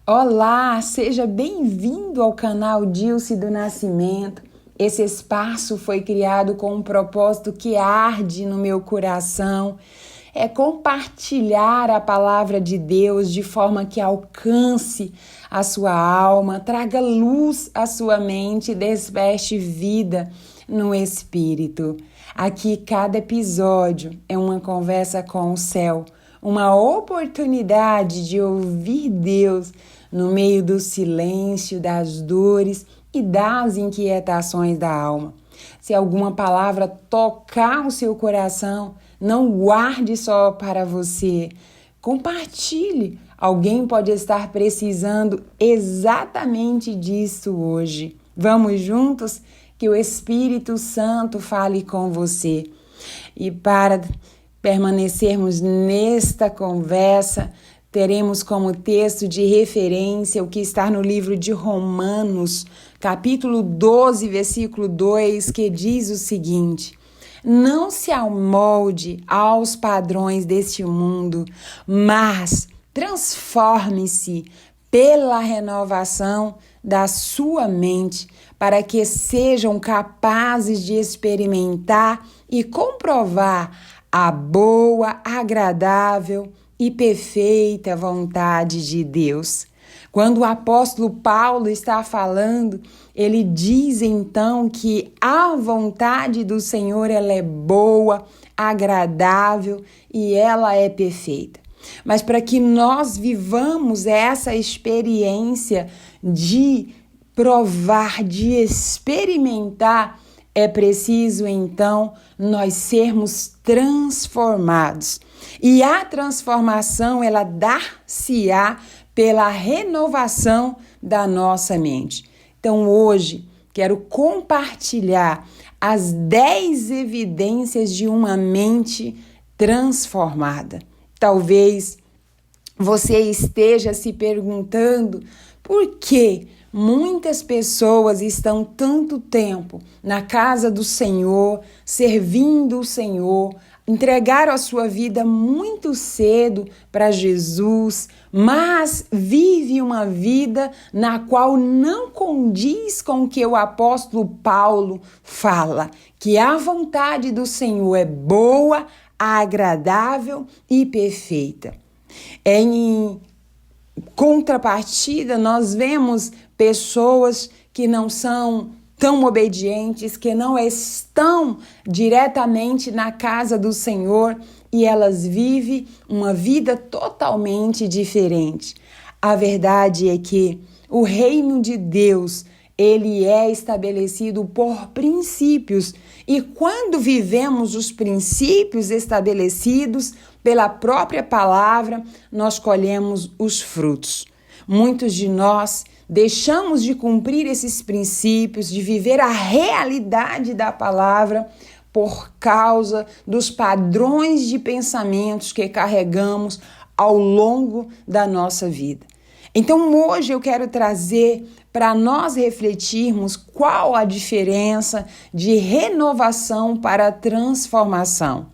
Olá, seja bem-vindo ao canal Dilce do Nascimento. Esse espaço foi criado com um propósito que arde no meu coração. É compartilhar a palavra de Deus de forma que alcance a sua alma, traga luz à sua mente e desperte vida no espírito. Aqui cada episódio é uma conversa com o céu, uma oportunidade de ouvir Deus no meio do silêncio, das dores e das inquietações da alma. Se alguma palavra tocar o seu coração, não guarde só para você. Compartilhe. Alguém pode estar precisando exatamente disso hoje. Vamos juntos? Que o Espírito Santo fale com você. E para permanecermos nesta conversa, teremos como texto de referência o que está no livro de Romanos, capítulo 12, versículo 2, que diz o seguinte: não se amolde aos padrões deste mundo, mas transforme-se pela renovação da sua mente, para que sejam capazes de experimentar e comprovar a boa, agradável e perfeita vontade de Deus. Quando o apóstolo Paulo está falando, ele diz então que a vontade do Senhor ela é boa, agradável e ela é perfeita. Mas para que nós vivamos essa experiência de provar, de experimentar, é preciso então nós sermos transformados. E a transformação ela dar-se-á pela renovação da nossa mente. Então hoje quero compartilhar as 10 evidências de uma mente transformada. Talvez você esteja se perguntando por que muitas pessoas estão tanto tempo na casa do Senhor, servindo o Senhor, entregaram a sua vida muito cedo para Jesus, mas vive uma vida na qual não condiz com o que o apóstolo Paulo fala, que a vontade do Senhor é boa, agradável e perfeita. Em contrapartida, nós vemos pessoas que não são tão obedientes, que não estão diretamente na casa do Senhor e elas vivem uma vida totalmente diferente. A verdade é que o reino de Deus, ele é estabelecido por princípios e quando vivemos os princípios estabelecidos pela própria palavra, nós colhemos os frutos. Muitos de nós deixamos de cumprir esses princípios, de viver a realidade da palavra por causa dos padrões de pensamentos que carregamos ao longo da nossa vida. Então hoje eu quero trazer para nós refletirmos qual a diferença de renovação para transformação.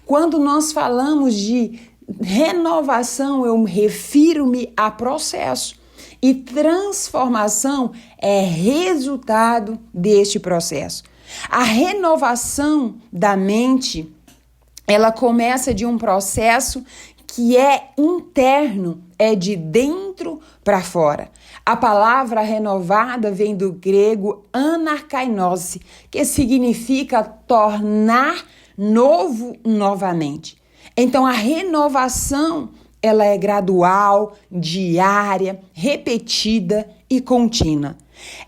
Quando nós falamos de renovação, eu refiro-me a processo. E transformação é resultado deste processo. A renovação da mente, ela começa de um processo que é interno, é de dentro para fora. A palavra renovada vem do grego anarkainose, que significa tornar novo novamente. Então, a renovação ela é gradual, diária, repetida e contínua.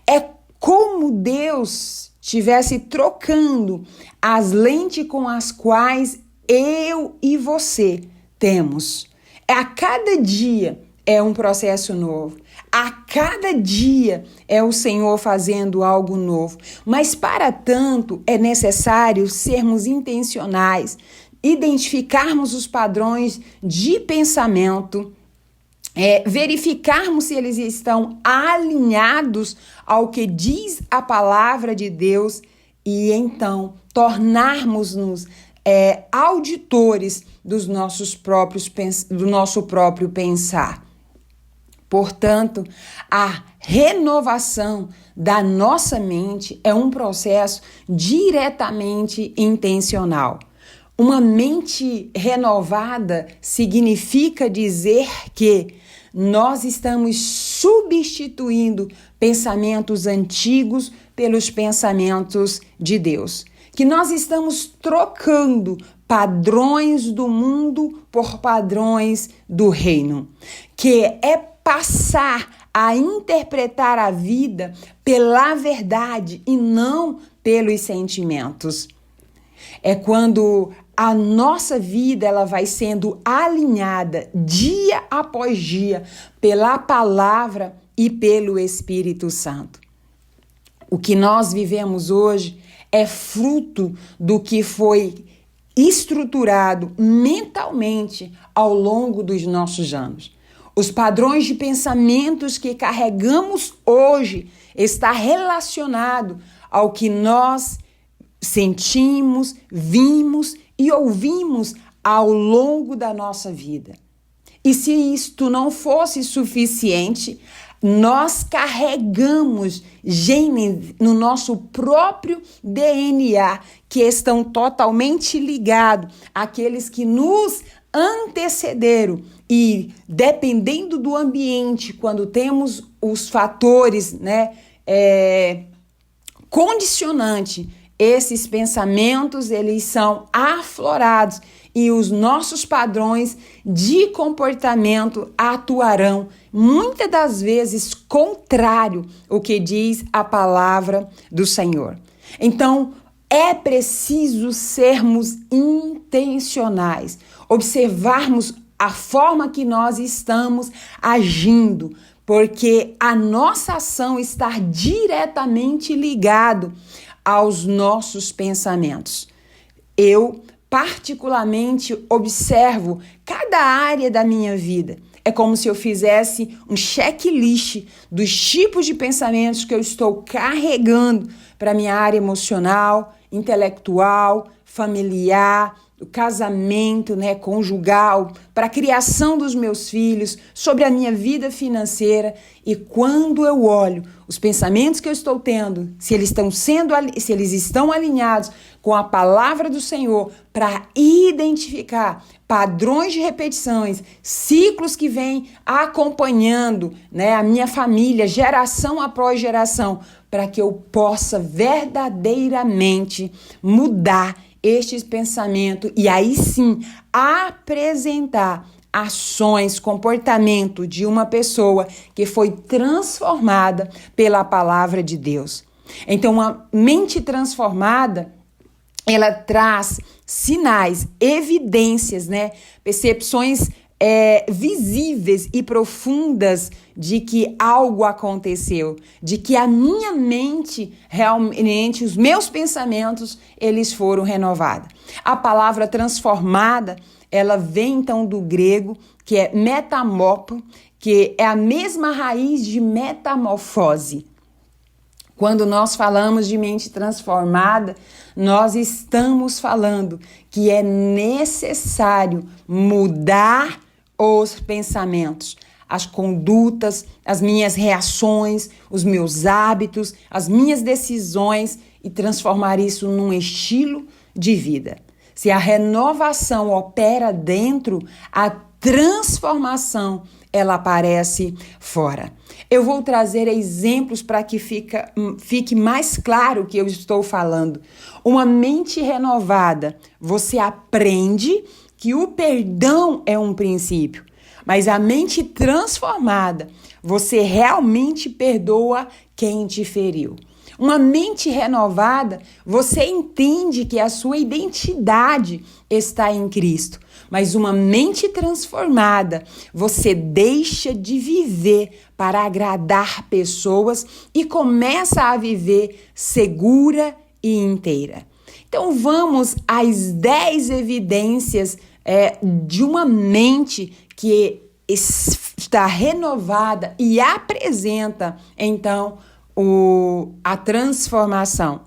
É como Deus estivesse trocando as lentes com as quais eu e você temos. A cada dia é um processo novo. A cada dia é o Senhor fazendo algo novo. Mas para tanto é necessário sermos intencionais, identificarmos os padrões de pensamento, verificarmos se eles estão alinhados ao que diz a palavra de Deus e então tornarmos-nos auditores do nosso próprio pensar. Portanto, a renovação da nossa mente é um processo diretamente intencional. Uma mente renovada significa dizer que nós estamos substituindo pensamentos antigos pelos pensamentos de Deus. Que nós estamos trocando padrões do mundo por padrões do reino. Que é passar a interpretar a vida pela verdade e não pelos sentimentos. É quando a nossa vida ela vai sendo alinhada dia após dia pela palavra e pelo Espírito Santo. O que nós vivemos hoje é fruto do que foi estruturado mentalmente ao longo dos nossos anos. Os padrões de pensamentos que carregamos hoje está relacionado ao que nós sentimos, vimos e ouvimos ao longo da nossa vida. E se isto não fosse suficiente, nós carregamos genes no nosso próprio DNA que estão totalmente ligados àqueles que nos antecederam. E dependendo do ambiente, quando temos os fatores, condicionante, esses pensamentos, eles são aflorados e os nossos padrões de comportamento atuarão, muitas das vezes, contrário ao que diz a palavra do Senhor. Então, é preciso sermos intencionais, observarmos a forma que nós estamos agindo, porque a nossa ação está diretamente ligada aos nossos pensamentos. Eu, particularmente, observo cada área da minha vida. É como se eu fizesse um checklist dos tipos de pensamentos que eu estou carregando para minha área emocional, intelectual, familiar, do casamento, conjugal, para a criação dos meus filhos, sobre a minha vida financeira. E quando eu olho os pensamentos que eu estou tendo, se eles estão alinhados com a palavra do Senhor, para identificar padrões de repetições, ciclos que vêm acompanhando, a minha família, geração após geração, para que eu possa verdadeiramente mudar este pensamento e aí sim apresentar ações, comportamento de uma pessoa que foi transformada pela palavra de Deus. Então, uma mente transformada, ela traz sinais, evidências, percepções visíveis e profundas de que algo aconteceu, de que a minha mente, realmente, os meus pensamentos, eles foram renovados. A palavra transformada, ela vem então do grego, que é metamorfo, que é a mesma raiz de metamorfose. Quando nós falamos de mente transformada, nós estamos falando que é necessário mudar os pensamentos, as condutas, as minhas reações, os meus hábitos, as minhas decisões e transformar isso num estilo de vida. Se a renovação opera dentro, a transformação ela aparece fora. Eu vou trazer exemplos para que fique mais claro o que eu estou falando. Uma mente renovada, você aprende que o perdão é um princípio, mas a mente transformada, você realmente perdoa quem te feriu. Uma mente renovada, você entende que a sua identidade está em Cristo. Mas uma mente transformada, você deixa de viver para agradar pessoas e começa a viver segura e inteira. Então vamos às 10 evidências de uma mente que está renovada e apresenta então a transformação.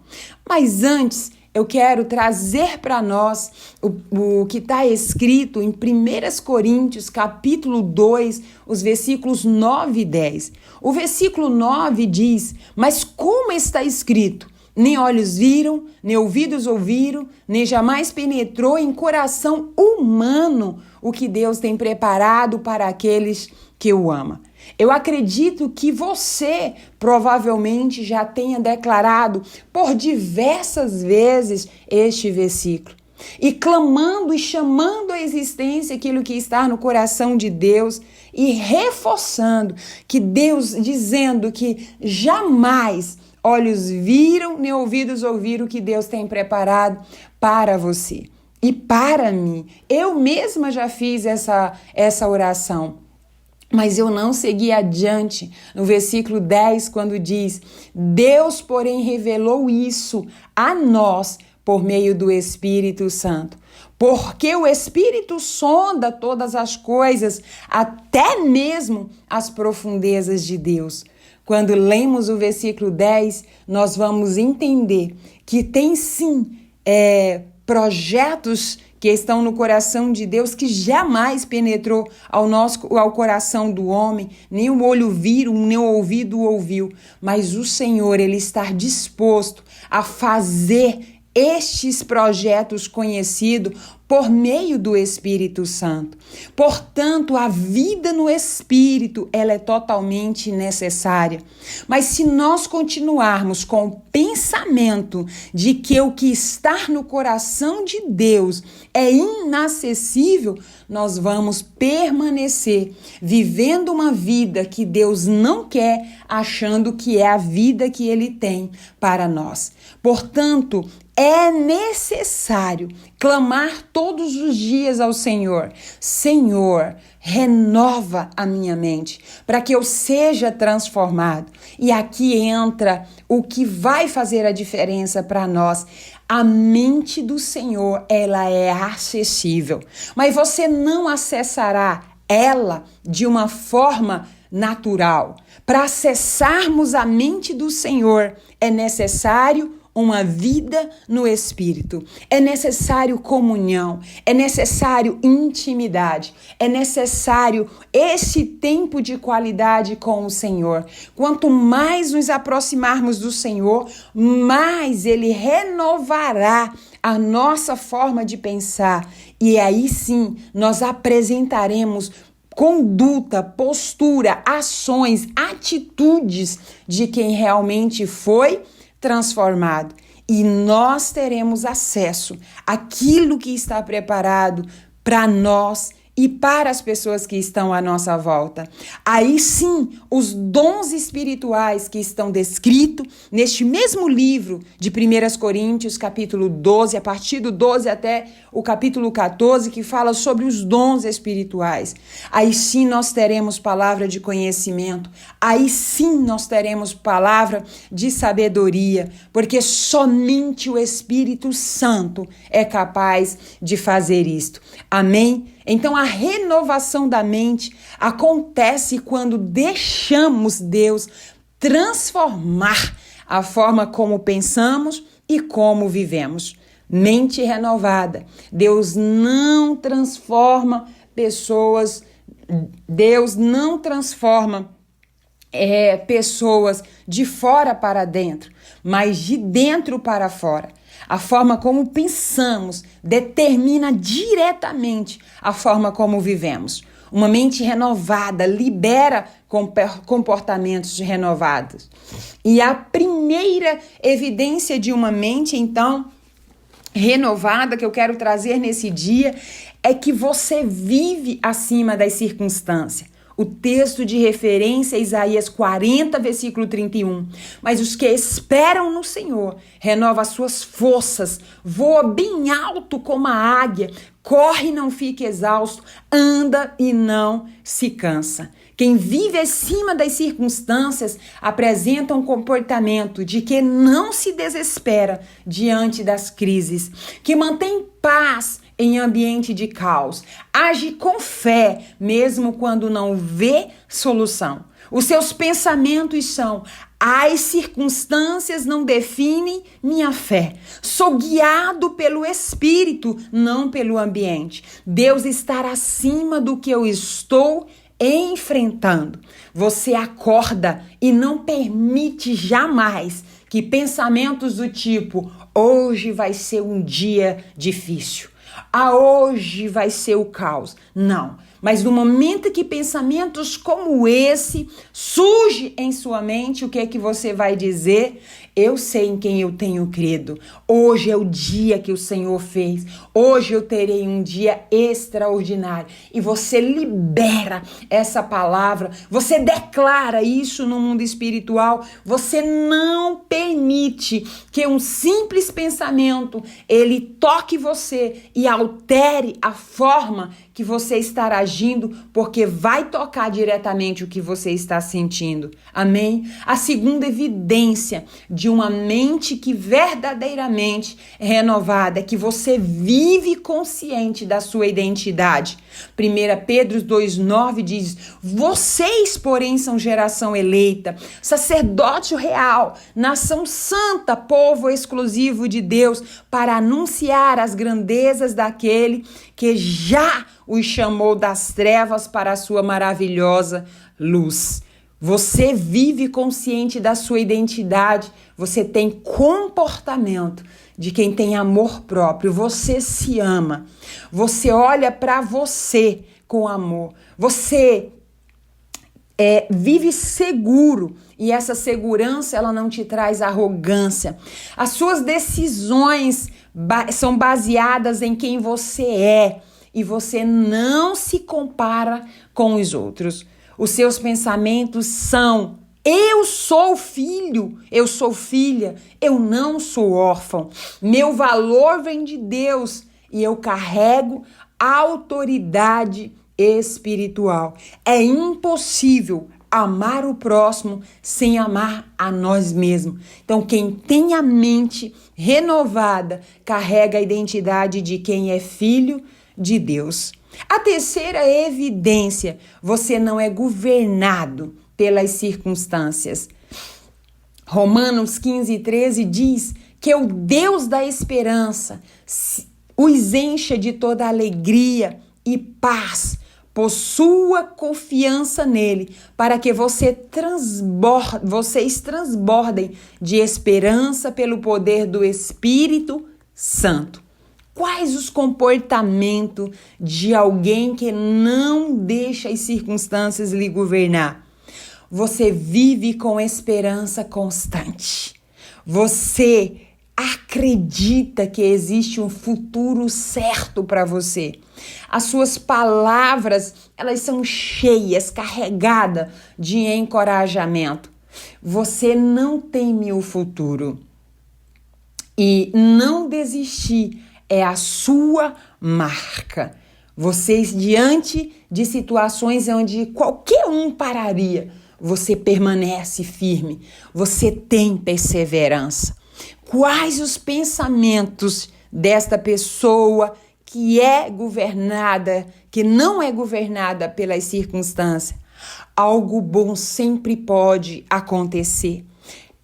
Mas antes, eu quero trazer para nós o que está escrito em 1 Coríntios, capítulo 2, os versículos 9 e 10. O versículo 9 diz: mas como está escrito, nem olhos viram, nem ouvidos ouviram, nem jamais penetrou em coração humano o que Deus tem preparado para aqueles que o amam. Eu acredito que você provavelmente já tenha declarado por diversas vezes este versículo. E clamando e chamando à existência aquilo que está no coração de Deus e reforçando que Deus, dizendo que jamais olhos viram, nem ouvidos ouviram o que Deus tem preparado para você e para mim. Eu mesma já fiz essa oração. Mas eu não segui adiante no versículo 10, quando diz: Deus, porém, revelou isso a nós por meio do Espírito Santo. Porque o Espírito sonda todas as coisas, até mesmo as profundezas de Deus. Quando lemos o versículo 10, nós vamos entender que tem sim projetos que estão no coração de Deus, que jamais penetrou ao coração do homem, nem o olho viu, nem o ouvido ouviu, mas o Senhor, Ele está disposto a fazer estes projetos conhecidos por meio do Espírito Santo. Portanto, a vida no Espírito, ela é totalmente necessária. Mas se nós continuarmos com o pensamento de que o que está no coração de Deus é inacessível, nós vamos permanecer vivendo uma vida que Deus não quer, achando que é a vida que Ele tem para nós. Portanto, é necessário clamar todos os dias ao Senhor: Senhor, renova a minha mente para que eu seja transformado. E aqui entra o que vai fazer a diferença para nós. A mente do Senhor, ela é acessível, mas você não acessará ela de uma forma natural. Para acessarmos a mente do Senhor, é necessário uma vida no Espírito, é necessário comunhão, é necessário intimidade, é necessário esse tempo de qualidade com o Senhor. Quanto mais nos aproximarmos do Senhor, mais Ele renovará a nossa forma de pensar, e aí sim nós apresentaremos conduta, postura, ações, atitudes de quem realmente foi transformado, e nós teremos acesso àquilo que está preparado para nós e para as pessoas que estão à nossa volta. Aí sim, os dons espirituais que estão descritos neste mesmo livro de 1 Coríntios, capítulo 12, a partir do 12 até o capítulo 14, que fala sobre os dons espirituais. Aí sim nós teremos palavra de conhecimento, aí sim nós teremos palavra de sabedoria, porque somente o Espírito Santo é capaz de fazer isto. Amém? Então, a renovação da mente acontece quando deixamos Deus transformar a forma como pensamos e como vivemos. Mente renovada. Deus não transforma pessoas, Deus não transforma pessoas de fora para dentro, mas de dentro para fora. A forma como pensamos determina diretamente a forma como vivemos. Uma mente renovada libera comportamentos renovados. E a primeira evidência de uma mente, então, renovada que eu quero trazer nesse dia é que você vive acima das circunstâncias. O texto de referência é Isaías 40, versículo 31. Mas os que esperam no Senhor renovam as suas forças, voa bem alto como a águia, corre e não fica exausto, anda e não se cansa. Quem vive acima das circunstâncias apresenta um comportamento de que não se desespera diante das crises, que mantém paz em ambiente de caos, age com fé mesmo quando não vê solução. Os seus pensamentos são: As circunstâncias não definem minha fé. Sou guiado pelo Espírito, não pelo ambiente. Deus está acima do que eu estou enfrentando. Você acorda e não permite jamais que pensamentos do tipo: hoje vai ser um dia difícil, hoje vai ser o caos. Não. Mas no momento que pensamentos como esse surgem em sua mente, o que é que você vai dizer? Eu sei em quem eu tenho crido. Hoje é o dia que o Senhor fez. Hoje eu terei um dia extraordinário. E você libera essa palavra. Você declara isso no mundo espiritual. Você não permite que um simples pensamento ele toque você e altere a forma que você estará agindo, porque vai tocar diretamente o que você está sentindo. Amém? A segunda evidência de uma mente que verdadeiramente é renovada é que você vive consciente da sua identidade. 1 Pedro 2,9 diz: vocês, porém, são geração eleita, sacerdócio real, nação santa, povo exclusivo de Deus, para anunciar as grandezas daquele que já os chamou das trevas para a sua maravilhosa luz. Você vive consciente da sua identidade, você tem comportamento de quem tem amor próprio, você se ama, você olha para você com amor, você vive seguro e essa segurança ela não te traz arrogância. As suas decisões são baseadas em quem você é e você não se compara com os outros. Os seus pensamentos são: eu sou filho, eu sou filha, eu não sou órfão. Meu valor vem de Deus e eu carrego autoridade espiritual. É impossível amar o próximo sem amar a nós mesmos. Então, quem tem a mente renovada carrega a identidade de quem é filho de Deus. A terceira evidência: você não é governado pelas circunstâncias. Romanos 15:13 diz que o Deus da esperança os encha de toda alegria e paz por sua confiança nele, para que vocês transbordem de esperança pelo poder do Espírito Santo. Quais os comportamentos de alguém que não deixa as circunstâncias lhe governar? Você vive com esperança constante. Você acredita que existe um futuro certo para você. As suas palavras, elas são cheias, carregadas de encorajamento. Você não teme o futuro. E não desistir é a sua marca. Vocês, diante de situações onde qualquer um pararia, você permanece firme, você tem perseverança. Quais os pensamentos desta pessoa que é governada, que não é governada pelas circunstâncias? Algo bom sempre pode acontecer.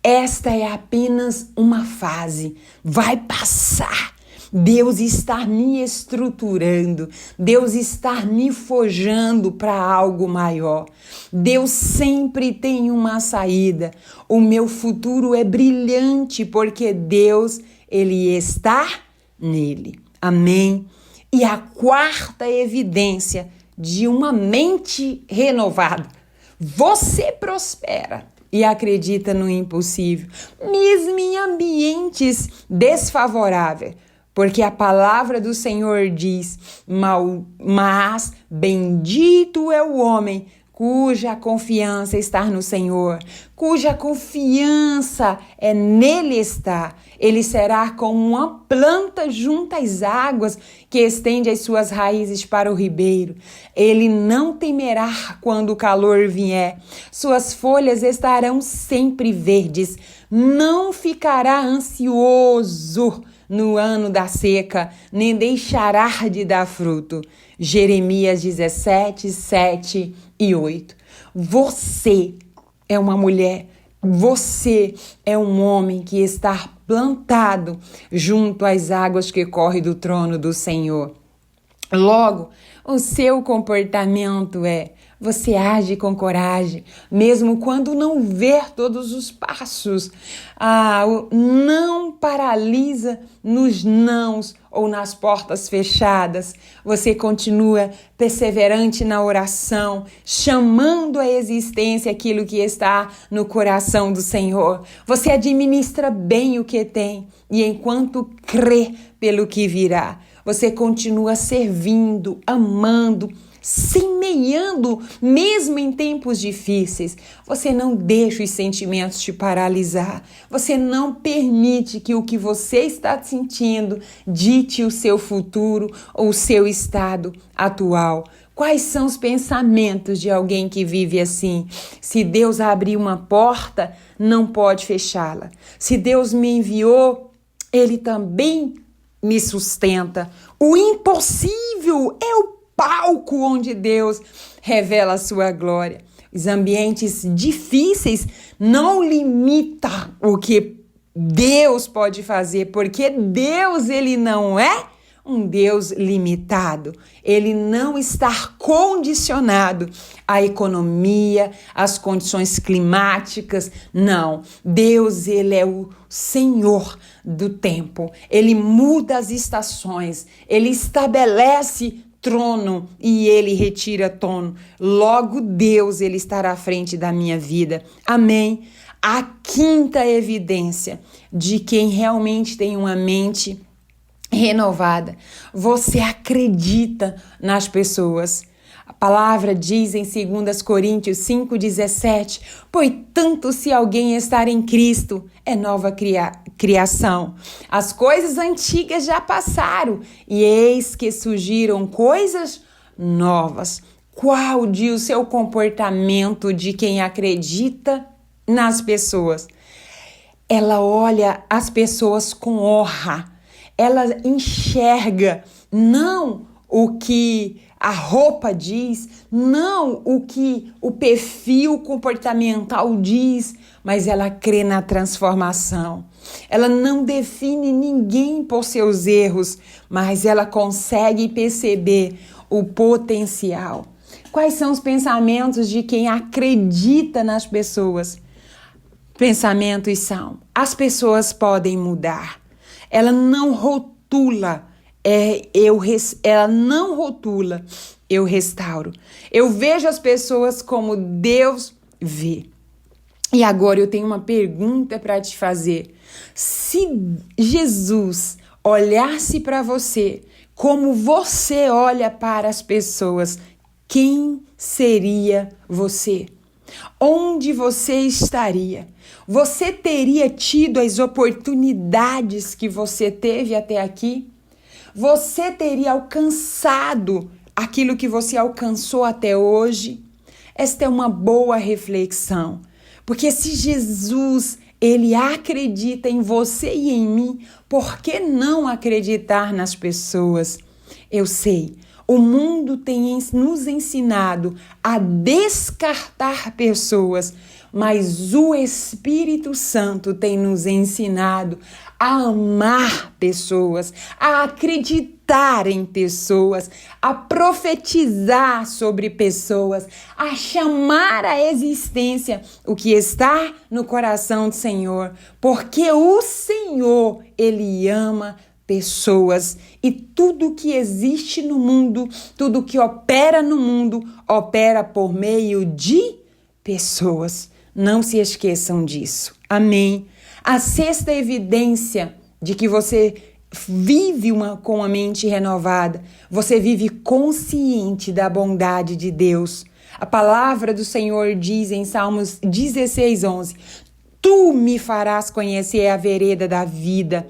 Esta é apenas uma fase, vai passar. Deus está me estruturando, Deus está me forjando para algo maior. Deus sempre tem uma saída. O meu futuro é brilhante porque Deus, Ele está nele. Amém? E a quarta evidência de uma mente renovada: você prospera e acredita no impossível, mesmo em ambientes desfavoráveis. Porque a palavra do Senhor diz: mas bendito é o homem cuja confiança está no Senhor, cuja confiança é nele está. Ele será como uma planta junto às águas que estende as suas raízes para o ribeiro. Ele não temerá quando o calor vier. Suas folhas estarão sempre verdes. Não ficará ansioso no ano da seca, nem deixará de dar fruto. Jeremias 17, 7 e 8. Você é uma mulher Você é um homem que está plantado junto às águas que correm do trono do Senhor. Logo, o seu comportamento você age com coragem, mesmo quando não vê todos os passos. Não paralisa nos nãos ou nas portas fechadas. Você continua perseverante na oração, chamando à existência aquilo que está no coração do Senhor. Você administra bem o que tem e enquanto crê pelo que virá, você continua servindo, amando, semeando, mesmo em tempos difíceis. Você não deixa os sentimentos te paralisar. Você não permite que o que você está sentindo dite o seu futuro ou o seu estado atual. Quais são os pensamentos de alguém que vive assim? Se Deus abrir uma porta, não pode fechá-la. Se Deus me enviou, Ele também me sustenta. O impossível é o palco onde Deus revela a sua glória. Os ambientes difíceis não limitam o que Deus pode fazer, porque Deus, Ele não é um Deus limitado. Ele não está condicionado à economia, às condições climáticas. Não. Deus, Ele é o Senhor do tempo. Ele muda as estações. Ele estabelece trono e Ele retira trono. Logo, Deus, Ele estará à frente da minha vida. Amém? A quinta evidência de quem realmente tem uma mente renovada. Você acredita nas pessoas. A palavra diz em 2 Coríntios 5,17: portanto, se alguém estar em Cristo, é nova criação. As coisas antigas já passaram e eis que surgiram coisas novas. Qual o seu comportamento de quem acredita nas pessoas? Ela olha as pessoas com honra. Ela enxerga não o que a roupa diz, não o que o perfil comportamental diz, mas ela crê na transformação. Ela não define ninguém por seus erros, mas ela consegue perceber o potencial. Quais são os pensamentos de quem acredita nas pessoas? Pensamentos são: as pessoas podem mudar. Ela não rotula, ela não rotula, eu restauro. Eu vejo as pessoas como Deus vê. E agora eu tenho uma pergunta para te fazer. Se Jesus olhasse para você como você olha para as pessoas, quem seria você? Onde você estaria? Você teria tido as oportunidades que você teve até aqui? Você teria alcançado aquilo que você alcançou até hoje? Esta é uma boa reflexão, porque se Jesus, Ele acredita em você e em mim, por que não acreditar nas pessoas? Eu sei. O mundo tem nos ensinado a descartar pessoas, mas o Espírito Santo tem nos ensinado a amar pessoas, a acreditar em pessoas, a profetizar sobre pessoas, a chamar à existência o que está no coração do Senhor, porque o Senhor, Ele ama pessoas e tudo que existe no mundo, tudo que opera no mundo, opera por meio de pessoas. Não se esqueçam disso. Amém? A sexta evidência de que você vive com a mente renovada, você vive consciente da bondade de Deus. A palavra do Senhor diz em Salmos 16:11: tu me farás conhecer a vereda da vida,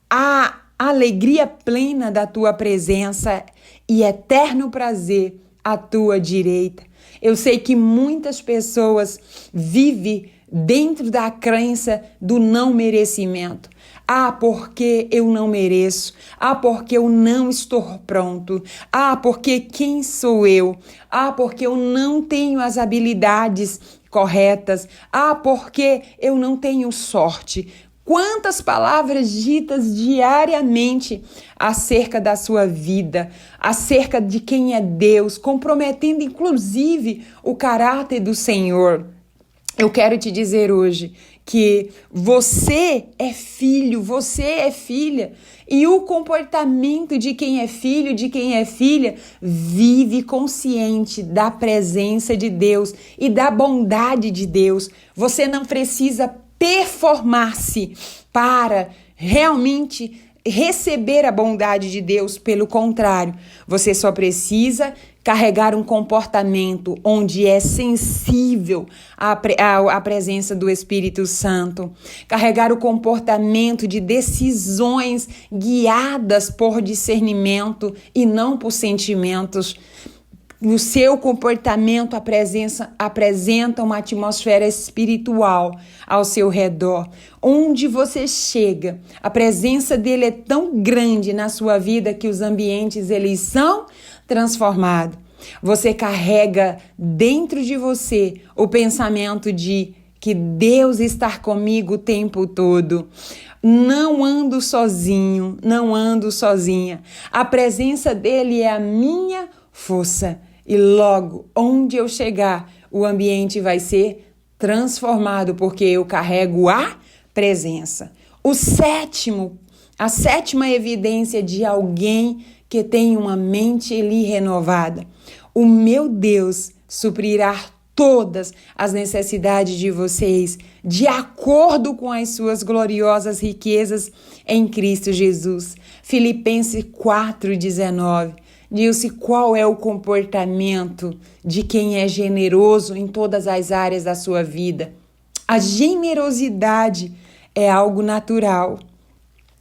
a alegria plena da tua presença e eterno prazer à tua direita. Eu sei que muitas pessoas vivem dentro da crença do não merecimento. Ah, porque eu não mereço. Ah, porque eu não estou pronto. Ah, porque quem sou eu? Ah, porque eu não tenho as habilidades corretas. Ah, porque eu não tenho sorte. Quantas palavras ditas diariamente acerca da sua vida, acerca de quem é Deus, comprometendo inclusive o caráter do Senhor. Eu quero te dizer hoje que você é filho, você é filha, e o comportamento de quem é filho, de quem é filha, vive consciente da presença de Deus e da bondade de Deus. Você não precisa performar-se para realmente receber a bondade de Deus. Pelo contrário, você só precisa carregar um comportamento onde é sensível à presença do Espírito Santo, carregar o comportamento de decisões guiadas por discernimento e não por sentimentos. O seu comportamento apresenta uma atmosfera espiritual ao seu redor. Onde você chega, a presença dele é tão grande na sua vida que os ambientes eles são transformados. Você carrega dentro de você o pensamento de que Deus está comigo o tempo todo. Não ando sozinho, não ando sozinha. A presença dele é a minha força. E logo, onde eu chegar, o ambiente vai ser transformado, porque eu carrego a presença. A sétima evidência de alguém que tem uma mente renovada. O meu Deus suprirá todas as necessidades de vocês, de acordo com as suas gloriosas riquezas em Cristo Jesus. Filipenses 4:19. Diz-se qual é o comportamento de quem é generoso em todas as áreas da sua vida. A generosidade é algo natural.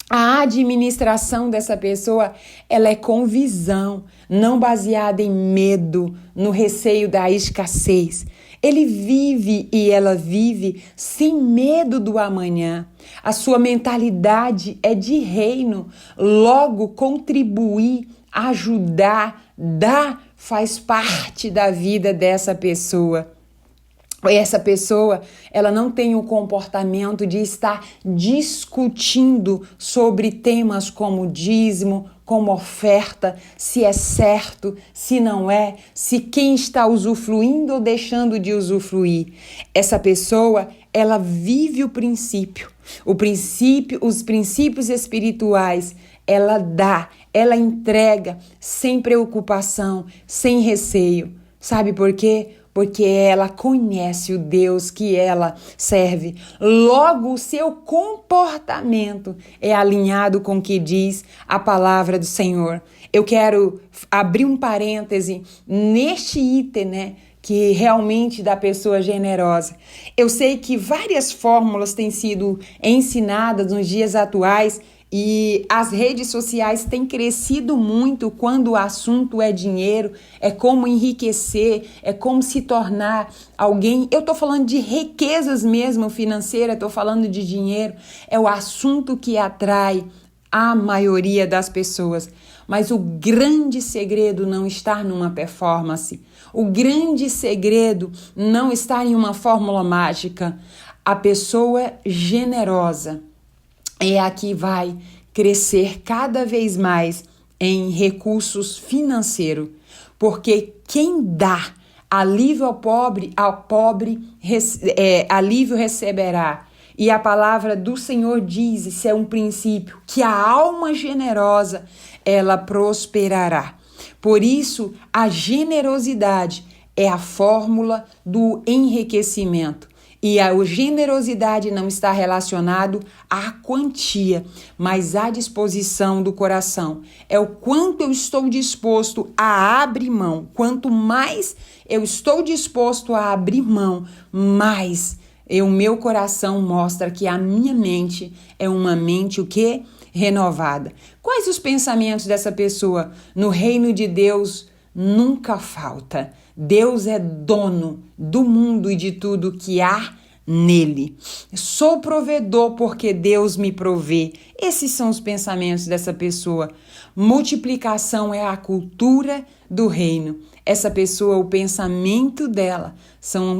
A administração dessa pessoa, ela é com visão, não baseada em medo, no receio da escassez. Ele vive e ela vive sem medo do amanhã. A sua mentalidade é de reino, logo contribuir, ajudar, dar, faz parte da vida dessa pessoa. Essa pessoa, ela não tem o comportamento de estar discutindo sobre temas como dízimo, como oferta, se é certo, se não é, se quem está usufruindo ou deixando de usufruir. Essa pessoa, ela vive os princípios espirituais, ela dá, ela entrega sem preocupação, sem receio. Sabe por quê? Porque ela conhece o Deus que ela serve. Logo, o seu comportamento é alinhado com o que diz a palavra do Senhor. Eu quero abrir um parêntese neste item, que realmente da pessoa generosa. Eu sei que várias fórmulas têm sido ensinadas nos dias atuais e as redes sociais têm crescido muito quando o assunto é dinheiro, é como enriquecer, é como se tornar alguém. Eu estou falando de riquezas mesmo financeiras, estou falando de dinheiro. É o assunto que atrai a maioria das pessoas. Mas o grande segredo não está numa performance. O grande segredo não está em uma fórmula mágica. A pessoa generosa é a que vai crescer cada vez mais em recursos financeiros, porque quem dá alívio ao pobre alívio receberá. E a palavra do Senhor diz, isso é um princípio, que a alma generosa, ela prosperará. Por isso, a generosidade é a fórmula do enriquecimento. E a generosidade não está relacionado à quantia, mas à disposição do coração. É o quanto eu estou disposto a abrir mão. Quanto mais eu estou disposto a abrir mão, mais o meu coração mostra que a minha mente é uma mente o quê? Renovada. Quais os pensamentos dessa pessoa? No reino de Deus nunca falta. Deus é dono do mundo e de tudo que há nele. Sou provedor porque Deus me provê. Esses são os pensamentos dessa pessoa. Multiplicação é a cultura do reino. Essa pessoa, o pensamento dela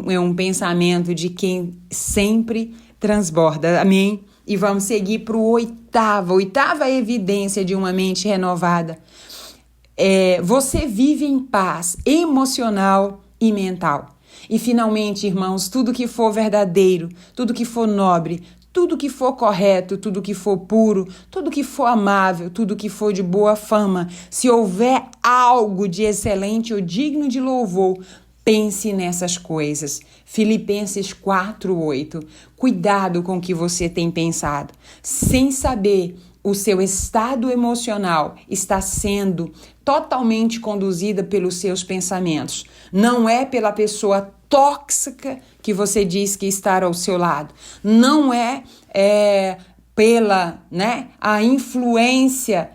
é um pensamento de quem sempre transborda. Amém? E vamos seguir para o oitava evidência de uma mente renovada. Você vive em paz emocional e mental. E finalmente, irmãos, tudo que for verdadeiro, tudo que for nobre, tudo que for correto, tudo que for puro, tudo que for amável, tudo que for de boa fama, se houver algo de excelente ou digno de louvor, pense nessas coisas. Filipenses 4:8. Cuidado com o que você tem pensado. Sem saber, o seu estado emocional está sendo totalmente conduzida pelos seus pensamentos. Não é pela pessoa tóxica que você diz que está ao seu lado. Não é pela a influência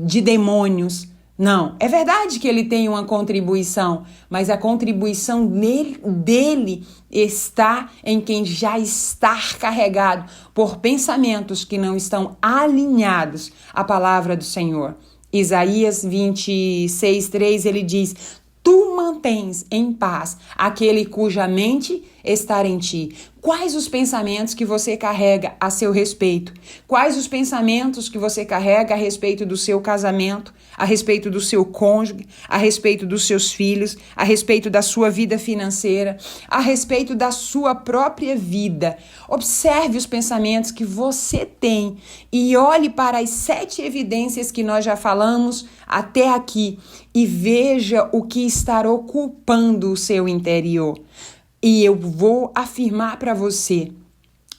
de demônios. Não, é verdade que ele tem uma contribuição, mas a contribuição dele está em quem já está carregado por pensamentos que não estão alinhados à palavra do Senhor. Isaías 26:3, ele diz: Tu mantens em paz aquele cuja mente está em ti. Quais os pensamentos que você carrega a seu respeito? Quais os pensamentos que você carrega a respeito do seu casamento, a respeito do seu cônjuge, a respeito dos seus filhos, a respeito da sua vida financeira, a respeito da sua própria vida? Observe os pensamentos que você tem e olhe para as 7 evidências que nós já falamos até aqui e veja o que está ocupando o seu interior. E eu vou afirmar para você,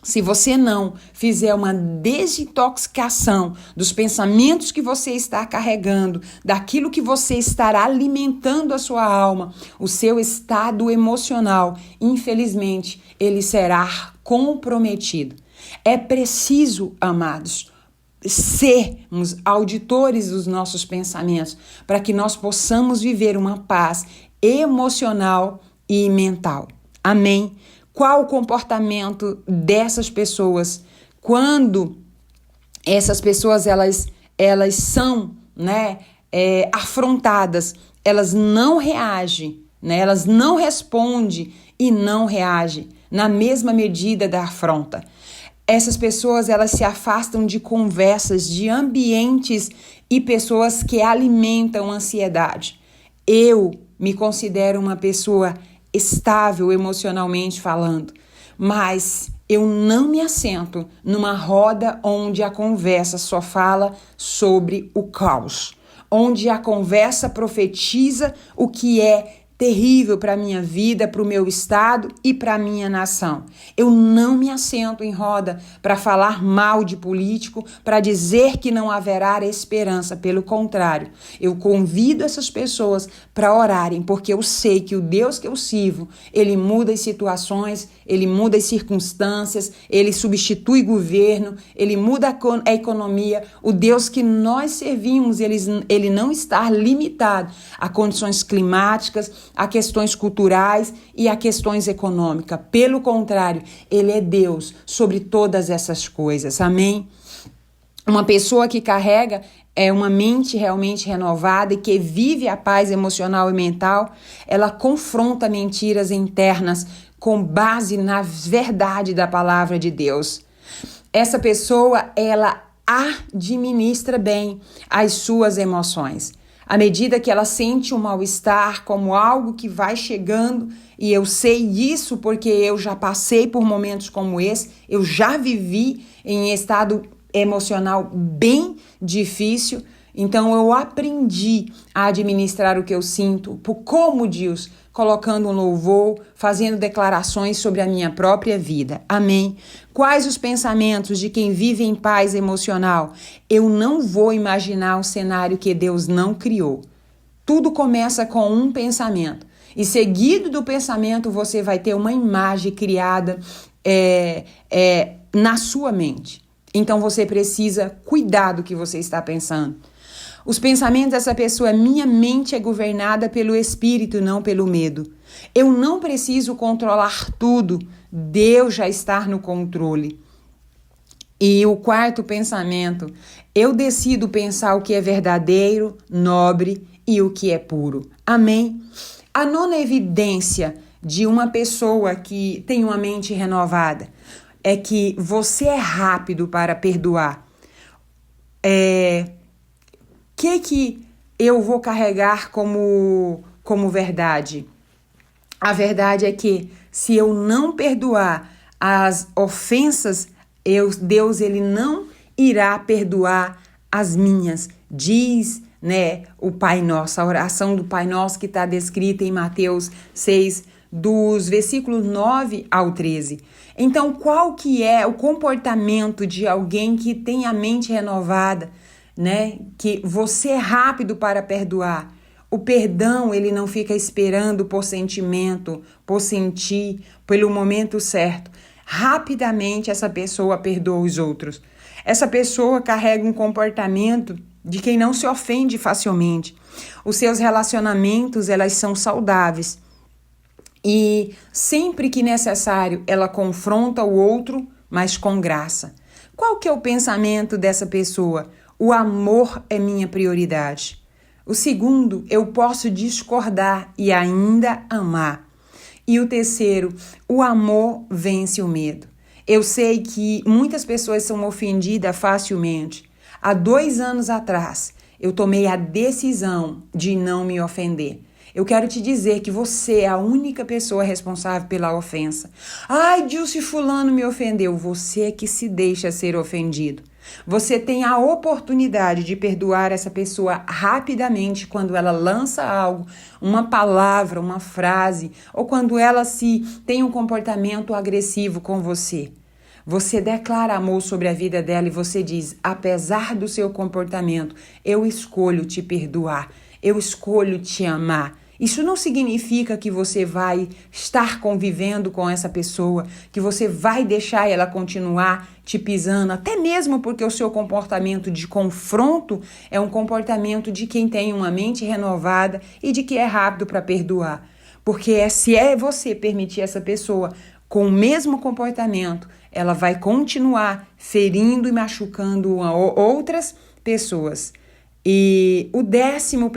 se você não fizer uma desintoxicação dos pensamentos que você está carregando, daquilo que você estará alimentando a sua alma, o seu estado emocional, infelizmente, ele será comprometido. É preciso, amados, sermos auditores dos nossos pensamentos para que nós possamos viver uma paz emocional e mental. Amém? Qual o comportamento dessas pessoas quando essas pessoas elas são afrontadas? Elas não reagem, elas não respondem e não reagem na mesma medida da afronta. Essas pessoas elas se afastam de conversas, de ambientes e pessoas que alimentam ansiedade. Eu me considero uma pessoa estável emocionalmente falando, mas eu não me assento numa roda onde a conversa só fala sobre o caos, onde a conversa profetiza o que é terrível para a minha vida, para o meu estado e para a minha nação. Eu não me assento em roda para falar mal de político, para dizer que não haverá esperança. Pelo contrário, eu convido essas pessoas para orarem, porque eu sei que o Deus que eu sirvo, ele muda as situações, ele muda as circunstâncias, ele substitui governo, ele muda a economia. O Deus que nós servimos, ele não está limitado a condições climáticas, a questões culturais e a questões econômicas. Pelo contrário, ele é Deus sobre todas essas coisas. Amém? Uma pessoa que carrega uma mente realmente renovada e que vive a paz emocional e mental, ela confronta mentiras internas com base na verdade da palavra de Deus. Essa pessoa, ela administra bem as suas emoções. À medida que ela sente um mal-estar como algo que vai chegando, e eu sei disso porque eu já passei por momentos como esse, eu já vivi em estado emocional bem difícil, então eu aprendi a administrar o que eu sinto, como Deus, colocando um louvor, fazendo declarações sobre a minha própria vida. Amém? Quais os pensamentos de quem vive em paz emocional? Eu não vou imaginar um cenário que Deus não criou. Tudo começa com um pensamento. E seguido do pensamento, você vai ter uma imagem criada na sua mente. Então você precisa cuidar do que você está pensando. Os pensamentos dessa pessoa, minha mente é governada pelo Espírito, não pelo medo. Eu não preciso controlar tudo, Deus já está no controle. E o quarto pensamento, eu decido pensar o que é verdadeiro, nobre e o que é puro. Amém? A nona evidência de uma pessoa que tem uma mente renovada é que você é rápido para perdoar. Que eu vou carregar como verdade? A verdade é que se eu não perdoar as ofensas, Deus ele não irá perdoar as minhas. Diz, o Pai Nosso, a oração do Pai Nosso que está descrita em Mateus 6, dos versículos 9 ao 13. Então, qual que é o comportamento de alguém que tem a mente renovada, Que você é rápido para perdoar. O perdão, ele não fica esperando por sentimento, por sentir, pelo momento certo. Rapidamente essa pessoa perdoa os outros. Essa pessoa carrega um comportamento de quem não se ofende facilmente. Os seus relacionamentos, elas são saudáveis. E sempre que necessário, ela confronta o outro, mas com graça. Qual que é o pensamento dessa pessoa? O amor é minha prioridade. O segundo, eu posso discordar e ainda amar. E o terceiro, o amor vence o medo. Eu sei que muitas pessoas são ofendidas facilmente. Há 2 anos atrás, eu tomei a decisão de não me ofender. Eu quero te dizer que você é a única pessoa responsável pela ofensa. Ai, Dilce, fulano me ofendeu. Você é que se deixa ser ofendido. Você tem a oportunidade de perdoar essa pessoa rapidamente quando ela lança algo, uma palavra, uma frase, ou quando ela tem um comportamento agressivo com você. Você declara amor sobre a vida dela e você diz, apesar do seu comportamento, eu escolho te perdoar, eu escolho te amar. Isso não significa que você vai estar convivendo com essa pessoa, que você vai deixar ela continuar te pisando, até mesmo porque o seu comportamento de confronto é um comportamento de quem tem uma mente renovada e de que é rápido para perdoar. Porque se você permitir essa pessoa com o mesmo comportamento, ela vai continuar ferindo e machucando outras pessoas. E o décimo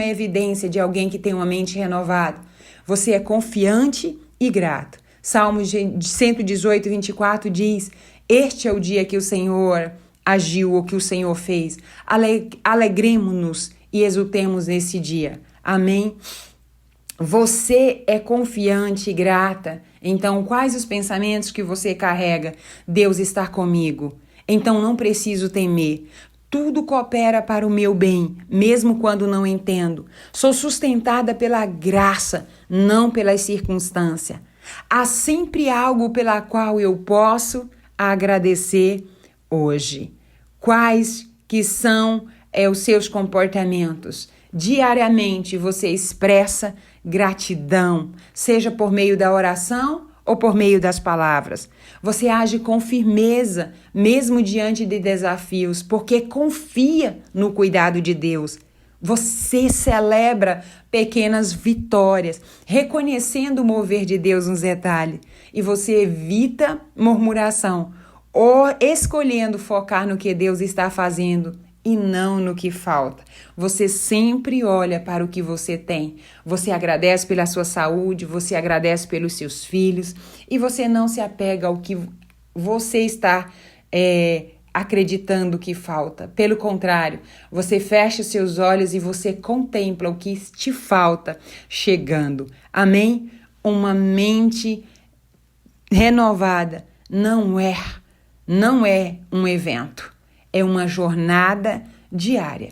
evidência de alguém que tem uma mente renovada. Você é confiante e grato. Salmos 118, 24 diz, este é o dia que o Senhor agiu, ou que o Senhor fez. Alegremos-nos e exultemos nesse dia. Amém? Você é confiante e grata. Então, quais os pensamentos que você carrega? Deus está comigo. Então, não preciso temer. Tudo coopera para o meu bem, mesmo quando não entendo. Sou sustentada pela graça, não pelas circunstâncias. Há sempre algo pela qual eu posso agradecer hoje. Quais que são os seus comportamentos? Diariamente você expressa gratidão, seja por meio da oração ou por meio das palavras. Você age com firmeza, mesmo diante de desafios, porque confia no cuidado de Deus. Você celebra pequenas vitórias, reconhecendo o mover de Deus nos detalhes. E você evita murmuração, ou escolhendo focar no que Deus está fazendo e não no que falta. Você sempre olha para o que você tem. Você agradece pela sua saúde, você agradece pelos seus filhos e você não se apega ao que você está acreditando que falta. Pelo contrário, você fecha os seus olhos e você contempla o que te falta chegando. Amém? Uma mente renovada não é um evento. É uma jornada diária.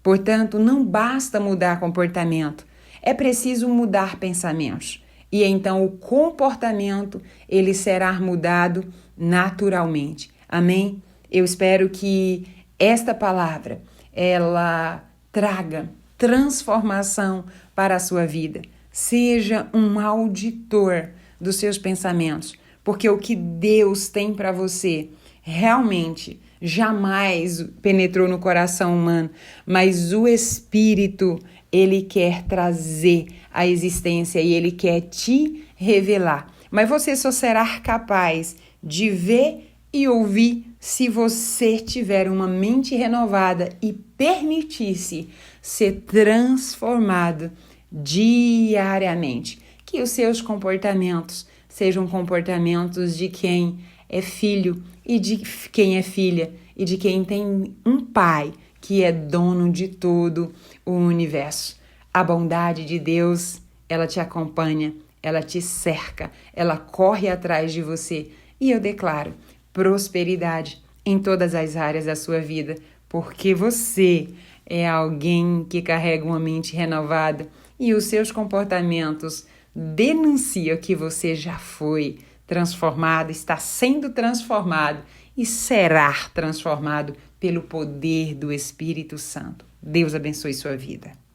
Portanto, não basta mudar comportamento, é preciso mudar pensamentos. E então o comportamento, ele será mudado naturalmente. Amém? Eu espero que esta palavra, ela traga transformação para a sua vida. Seja um auditor dos seus pensamentos, porque o que Deus tem para você realmente jamais penetrou no coração humano, mas o Espírito, ele quer trazer à existência e ele quer te revelar. Mas você só será capaz de ver e ouvir se você tiver uma mente renovada e permitir-se ser transformado diariamente. Que os seus comportamentos sejam comportamentos de quem é filho e de quem é filha e de quem tem um pai que é dono de todo o universo. A bondade de Deus, ela te acompanha, ela te cerca, ela corre atrás de você. E eu declaro prosperidade em todas as áreas da sua vida, porque você é alguém que carrega uma mente renovada e os seus comportamentos denunciam que você já foi transformado, está sendo transformado e será transformado pelo poder do Espírito Santo. Deus abençoe sua vida.